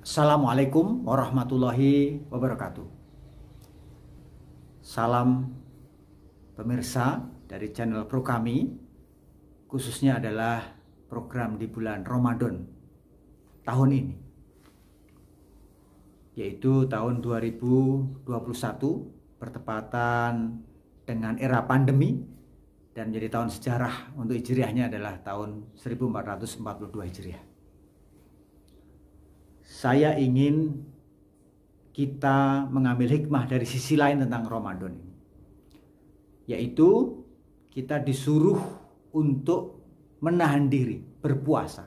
Assalamualaikum warahmatullahi wabarakatuh. Salam pemirsa dari channel Pro kami, khususnya adalah program di bulan Ramadan tahun ini, yaitu tahun 2021, bertepatan dengan era pandemi dan menjadi tahun sejarah untuk Hijriahnya adalah tahun 1442 Hijriah. Saya ingin kita mengambil hikmah dari sisi lain tentang Ramadan ini, yaitu kita disuruh untuk menahan diri, berpuasa.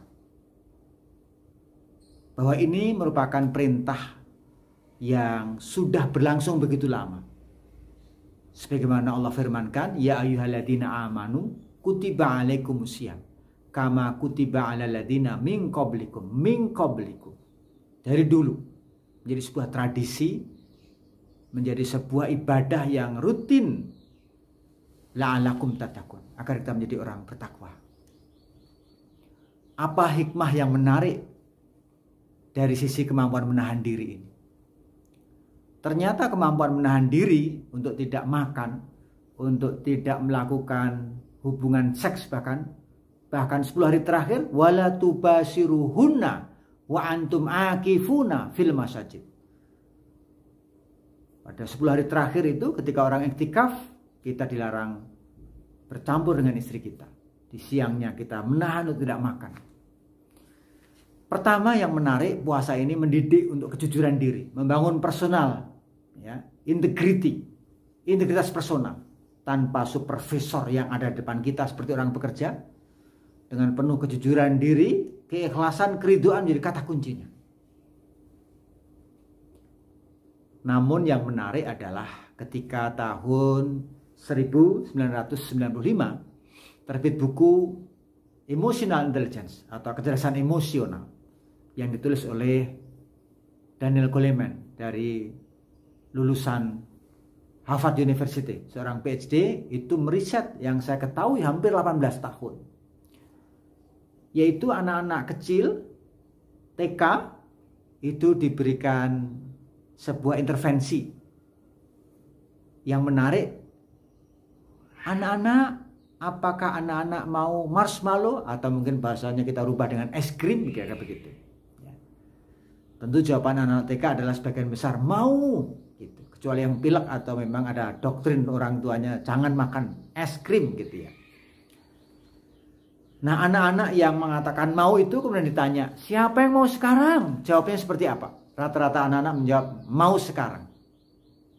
Bahwa ini merupakan perintah yang sudah berlangsung begitu lama. Sebagaimana Allah firmankan, ya ayyuhalladzina amanu kutiba alaikumusiyam kama kutiba alal ladzina min qablikum dari dulu menjadi sebuah tradisi, menjadi sebuah ibadah yang rutin, la'alakum tattaqun, agar kita menjadi orang bertakwa. Apa hikmah yang menarik dari sisi kemampuan menahan diri ini? Ternyata kemampuan menahan diri untuk tidak makan, untuk tidak melakukan hubungan seks, bahkan 10 hari terakhir, wala tubasiruhunna wa antum akifuna fil masajid. Pada 10 hari terakhir itu, ketika orang iktikaf, kita dilarang bercampur dengan istri kita. Di siangnya kita menahan untuk tidak makan. Pertama yang menarik, puasa ini mendidik untuk kejujuran diri, membangun personal, ya, integritas personal, tanpa supervisor yang ada di depan kita seperti orang bekerja. Dengan penuh kejujuran diri, keikhlasan, keriduan menjadi kata kuncinya. Namun yang menarik adalah ketika tahun 1995 terbit buku Emotional Intelligence atau kecerdasan emosional yang ditulis oleh Daniel Goleman dari lulusan Harvard University, seorang PhD, itu meriset yang saya ketahui hampir 18 tahun. Yaitu anak-anak kecil TK itu diberikan sebuah intervensi yang menarik. Apakah anak-anak mau marshmallow atau mungkin bahasanya kita rubah dengan es krim, kira-kira begitu. Ya. Tentu jawaban anak-anak TK adalah sebagian besar mau, gitu. Kecuali yang pilek atau memang ada doktrin orang tuanya jangan makan es krim, gitu ya. Nah, anak-anak yang mengatakan mau itu kemudian ditanya, siapa yang mau sekarang? Jawabnya seperti apa? Rata-rata anak-anak menjawab, mau sekarang.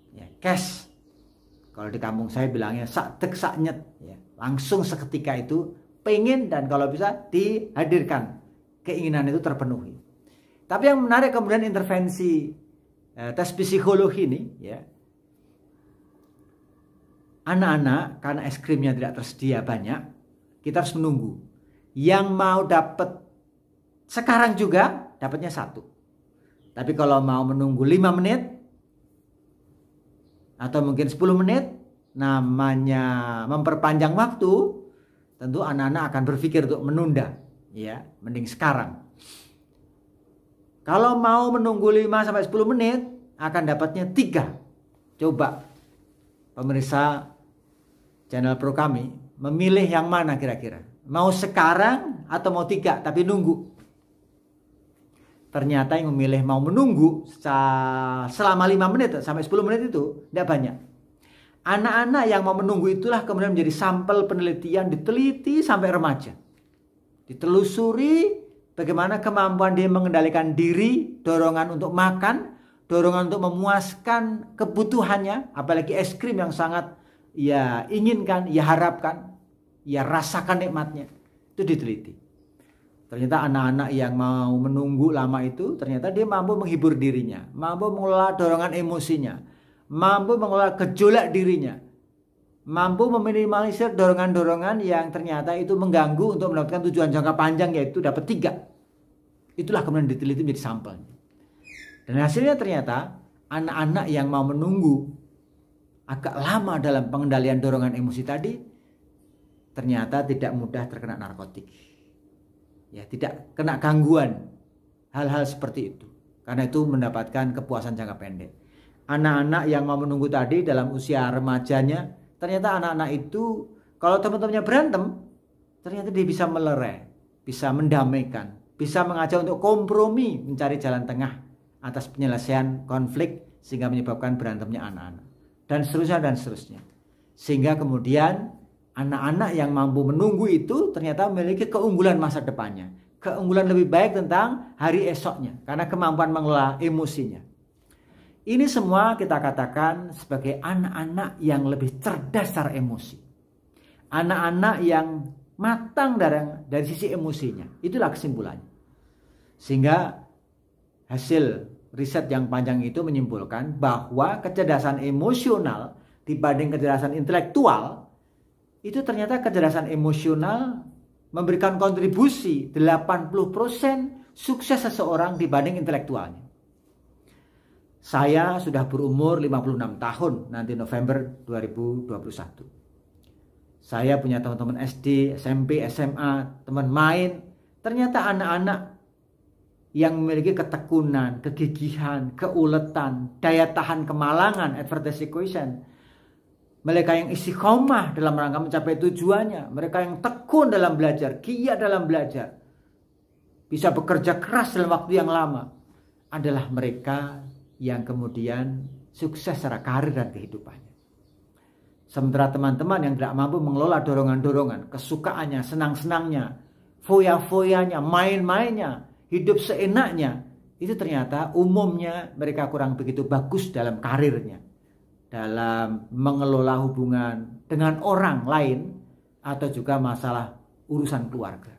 Ya, cash. Kalau di kampung saya bilangnya sak dek sak nyet. Ya, langsung seketika itu pengen dan kalau bisa dihadirkan. Keinginan itu terpenuhi. Tapi yang menarik kemudian intervensi tes psikologi ini, ya. Anak-anak karena es krimnya tidak tersedia banyak, kita harus menunggu. Yang mau dapat sekarang juga dapatnya 1. Tapi kalau mau menunggu 5 menit atau mungkin 10 menit, namanya memperpanjang waktu, tentu anak-anak akan berpikir untuk menunda, ya, mending sekarang. Kalau mau menunggu 5 sampai 10 menit akan dapatnya 3. Coba pemirsa channel Pro kami memilih yang mana kira-kira? Mau sekarang atau mau 3 tapi nunggu? Ternyata yang memilih mau menunggu selama 5 menit sampai 10 menit itu tidak banyak. Anak-anak yang mau menunggu itulah kemudian menjadi sampel penelitian, diteliti sampai remaja. Ditelusuri bagaimana kemampuan dia mengendalikan diri, dorongan untuk makan, dorongan untuk memuaskan kebutuhannya, apalagi es krim yang sangat ia inginkan, ia harapkan, ia rasakan nikmatnya. Itu diteliti. Ternyata anak-anak yang mau menunggu lama itu, ternyata dia mampu menghibur dirinya, mampu mengelola dorongan emosinya, mampu mengelola gejolak dirinya, mampu meminimalisir dorongan-dorongan yang ternyata itu mengganggu untuk mendapatkan tujuan jangka panjang, yaitu dapat 3. Itulah kemudian diteliti menjadi sampel. Dan hasilnya ternyata anak-anak yang mau menunggu agak lama dalam pengendalian dorongan emosi tadi, ternyata tidak mudah terkena narkotik. Ya, tidak kena gangguan hal-hal seperti itu. Karena itu mendapatkan kepuasan jangka pendek. Anak-anak yang mau menunggu tadi dalam usia remajanya, ternyata anak-anak itu kalau teman-temannya berantem, ternyata dia bisa melerai, bisa mendamaikan, bisa mengajak untuk kompromi, mencari jalan tengah atas penyelesaian konflik sehingga menyebabkan berantemnya anak-anak. Dan seterusnya dan seterusnya. Sehingga kemudian anak-anak yang mampu menunggu itu ternyata memiliki keunggulan masa depannya. Keunggulan lebih baik tentang hari esoknya. Karena kemampuan mengelola emosinya. Ini semua kita katakan sebagai anak-anak yang lebih cerdas secara emosi. Anak-anak yang matang dari sisi emosinya. Itulah kesimpulannya. Sehingga hasil riset yang panjang itu menyimpulkan bahwa kecerdasan emosional dibanding kecerdasan intelektual, itu ternyata kecerdasan emosional memberikan kontribusi 80% sukses seseorang dibanding intelektualnya. Saya sudah berumur 56 tahun nanti November 2021. Saya punya teman-teman SD, SMP, SMA, teman main. Ternyata anak-anak yang memiliki ketekunan, kegigihan, keuletan, daya tahan kemalangan, adverse equation. Mereka yang istiqomah dalam rangka mencapai tujuannya. Mereka yang tekun dalam belajar, giat dalam belajar. Bisa bekerja keras dalam waktu yang lama. Adalah mereka yang kemudian sukses secara karir dan kehidupannya. Sementara teman-teman yang tidak mampu mengelola dorongan-dorongan, kesukaannya, senang-senangnya, foya-foyanya, main-mainnya, hidup seenaknya, itu ternyata umumnya mereka kurang begitu bagus dalam karirnya, dalam mengelola hubungan dengan orang lain, atau juga masalah urusan keluarga.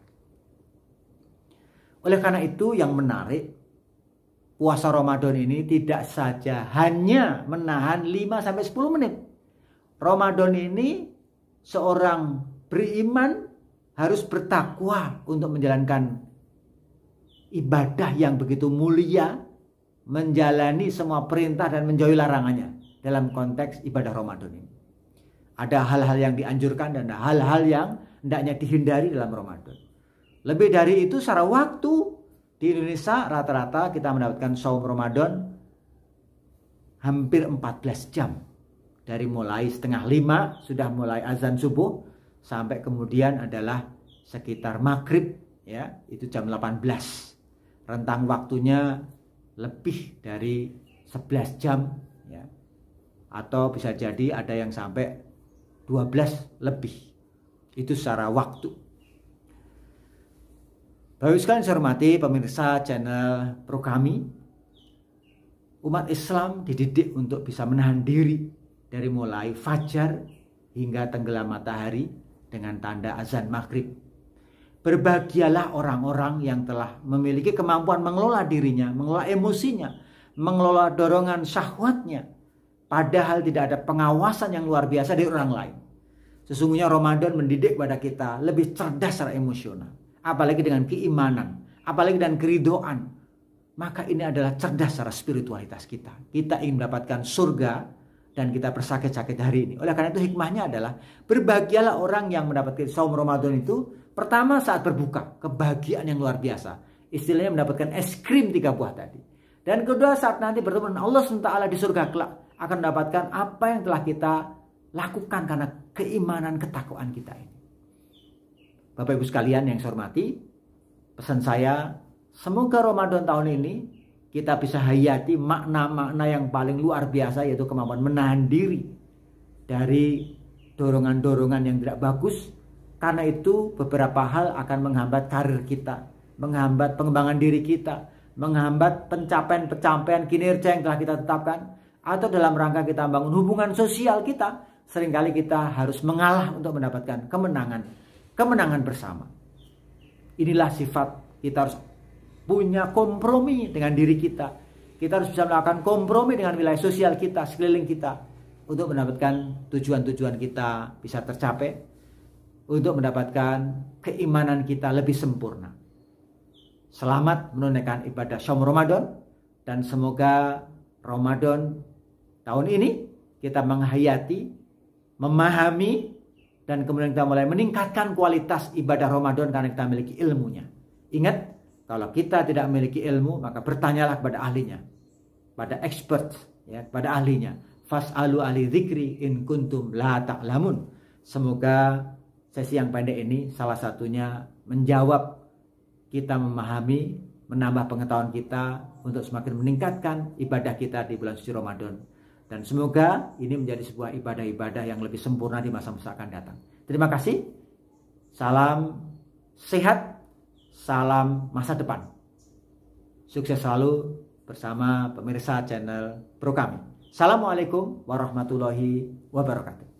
Oleh karena itu yang menarik, puasa Ramadan ini tidak saja hanya menahan 5-10 menit. Ramadan ini seorang beriman harus bertakwa untuk menjalankan ibadah yang begitu mulia, menjalani semua perintah dan menjauhi larangannya dalam konteks ibadah Ramadan ini. Ada hal-hal yang dianjurkan dan ada hal-hal yang hendaknya dihindari dalam Ramadan. Lebih dari itu secara waktu, di Indonesia rata-rata kita mendapatkan saum Ramadan hampir 14 jam. Dari mulai 4:30 sudah mulai azan subuh sampai kemudian adalah sekitar maghrib, ya, itu jam 18. Rentang waktunya lebih dari 11 jam, ya. Atau bisa jadi ada yang sampai 12 lebih. Itu secara waktu. Bapak Ibu sekalian saya hormati pemirsa channel Pro Kami, umat Islam dididik untuk bisa menahan diri dari mulai fajar hingga tenggelam matahari dengan tanda azan maghrib. Berbahagialah orang-orang yang telah memiliki kemampuan mengelola dirinya, mengelola emosinya, mengelola dorongan syahwatnya, padahal tidak ada pengawasan yang luar biasa dari orang lain. Sesungguhnya Ramadan mendidik pada kita lebih cerdas secara emosional, apalagi dengan keimanan, apalagi dengan keridoan. Maka ini adalah cerdas secara spiritualitas kita. Kita ingin mendapatkan surga dan kita bersakit-sakit hari ini. Oleh karena itu hikmahnya adalah berbahagialah orang yang mendapatkan saum Ramadan itu. Pertama saat berbuka, kebahagiaan yang luar biasa. Istilahnya mendapatkan es krim 3 buah tadi. Dan kedua saat nanti bertemu dengan Allah SWT di surga kelak, akan mendapatkan apa yang telah kita lakukan karena keimanan ketakwaan kita ini. Bapak Ibu sekalian yang saya hormati, pesan saya, semoga Ramadan tahun ini kita bisa hayati makna-makna yang paling luar biasa, yaitu kemampuan menahan diri dari dorongan-dorongan yang tidak bagus. Karena itu beberapa hal akan menghambat karir kita, menghambat pengembangan diri kita, menghambat pencapaian-pencapaian kinerja yang telah kita tetapkan, atau dalam rangka kita membangun hubungan sosial kita, seringkali kita harus mengalah untuk mendapatkan kemenangan bersama. Inilah sifat kita harus punya kompromi dengan diri kita. Kita harus bisa melakukan kompromi dengan wilayah sosial kita, sekeliling kita, untuk mendapatkan tujuan-tujuan kita bisa tercapai, untuk mendapatkan keimanan kita lebih sempurna. Selamat menunaikan ibadah saum Ramadan, dan semoga Ramadan tahun ini kita menghayati, memahami, dan kemudian kita mulai meningkatkan kualitas ibadah Ramadan karena kita memiliki ilmunya. Ingat, Kalau kita tidak memiliki ilmu, maka bertanyalah kepada ahlinya, pada expert, ya, pada ahlinya. Fas'alu ahli dzikri in kuntum la ta'lamun. Semoga sesi yang pendek ini salah satunya menjawab kita memahami, menambah pengetahuan kita untuk semakin meningkatkan ibadah kita di bulan suci Ramadan. Dan semoga ini menjadi sebuah ibadah-ibadah yang lebih sempurna di masa-masa akan datang. Terima kasih. Salam sehat, salam masa depan. Sukses selalu bersama pemirsa channel Pro Kami. Assalamualaikum warahmatullahi wabarakatuh.